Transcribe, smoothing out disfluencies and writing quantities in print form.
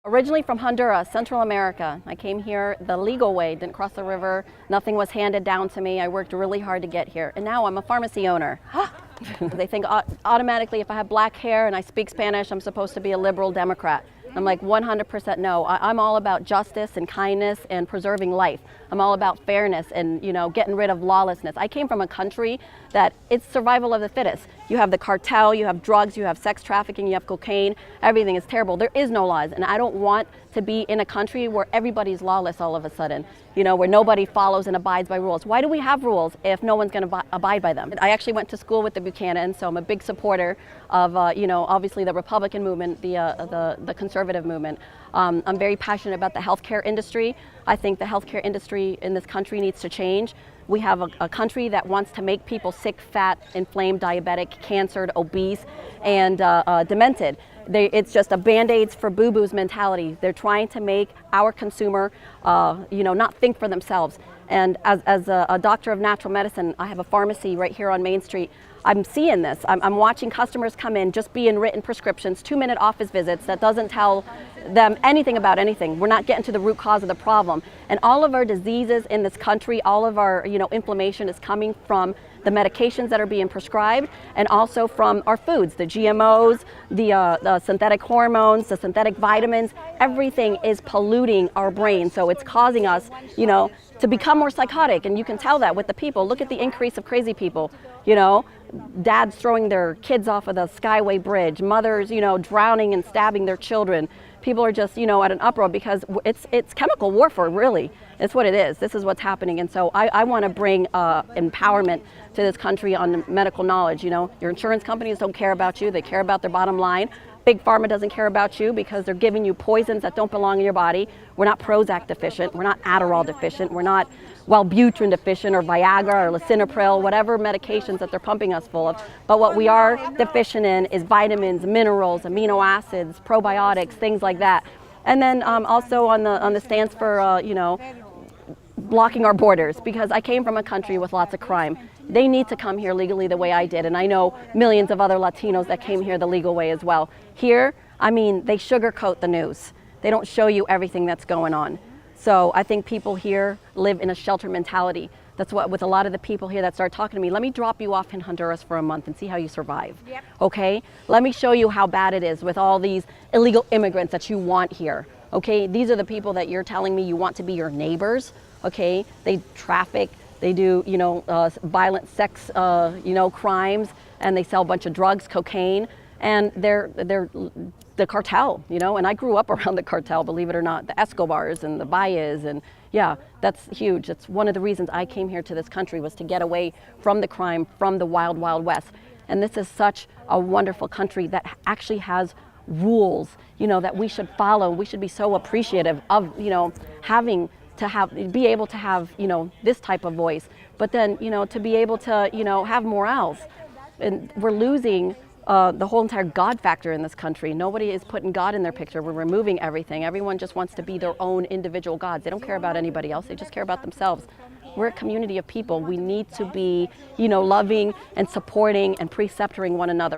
Originally from Honduras, Central America. I came here the legal way, didn't cross the river, nothing was handed down to me. I worked really hard to get here. And now I'm a pharmacy owner. They think automatically if I have black hair and I speak Spanish, I'm supposed to be a liberal Democrat. I'm like 100% no. I'm all about justice and kindness and preserving life. I'm all about fairness and, getting rid of lawlessness. I came from a country that it's survival of the fittest. You have the cartel, you have drugs, you have sex trafficking, you have cocaine. Everything is terrible. There is no laws, and I don't want to be in a country where everybody's lawless all of a sudden, where nobody follows and abides by rules. Why do we have rules if no one's going to abide by them? I actually went to school with the Buchanan, so I'm a big supporter of, obviously the Republican movement, the conservative movement. I'm very passionate about the healthcare industry. I think the healthcare industry in this country needs to change. We have a country that wants to make people sick, fat, inflamed, diabetic, cancered, obese, and demented. It's just a Band-Aids for boo-boos mentality. They're trying to make our consumer, not think for themselves. And as a doctor of natural medicine, I have a pharmacy right here on Main Street. I'm seeing this. I'm watching customers come in just being written prescriptions, 2-minute office visits that doesn't tell them anything about anything. We're not getting to the root cause of the problem. And all of our diseases in this country, all of our inflammation is coming from the medications that are being prescribed and also from our foods, the GMOs, the synthetic hormones, the synthetic vitamins. Everything is polluting our brain. So it's causing us, to become more psychotic. And you can tell that with the people. Look at the increase of crazy people, dads throwing their kids off of the Skyway Bridge, mothers, drowning and stabbing their children. People are just, at an uproar because it's chemical warfare, really. It's what it is. This is what's happening. And so I want to bring empowerment to this country on medical knowledge. Your insurance companies don't care about you. They care about their bottom line. Big Pharma doesn't care about you because they're giving you poisons that don't belong in your body. We're not Prozac deficient. We're not Adderall deficient. We're not Wellbutrin deficient or Viagra or lisinopril, whatever medications that they're pumping us full of. But what we are deficient in is vitamins, minerals, amino acids, probiotics, things like that. And then also on the stance for, blocking our borders, because I came from a country with lots of crime. They need to come here legally the way I did, and I know millions of other Latinos that came here the legal way as well. Here, they sugarcoat the news. They don't show you everything that's going on. So I think people here live in a shelter mentality. That's what, with a lot of the people here that start talking to me, let me drop you off in Honduras for a month and see how you survive. Yep. Okay? Let me show you how bad it is with all these illegal immigrants that you want here. Okay? These are the people that you're telling me you want to be your neighbors. Okay? They traffic, they do, violent sex, crimes, and they sell a bunch of drugs, cocaine, and they're the cartel, and I grew up around the cartel, believe it or not, the Escobars and the Baez, and yeah, that's huge. That's one of the reasons I came here to this country, was to get away from the crime, from the wild, wild west. And this is such a wonderful country that actually has rules, that we should follow. We should be so appreciative of, be able to have, this type of voice, but then, to be able to, have morals. And we're losing the whole entire God factor in this country. Nobody is putting God in their picture. We're removing everything. Everyone just wants to be their own individual gods. They don't care about anybody else. They just care about themselves. We're a community of people. We need to be, loving and supporting and preceptoring one another.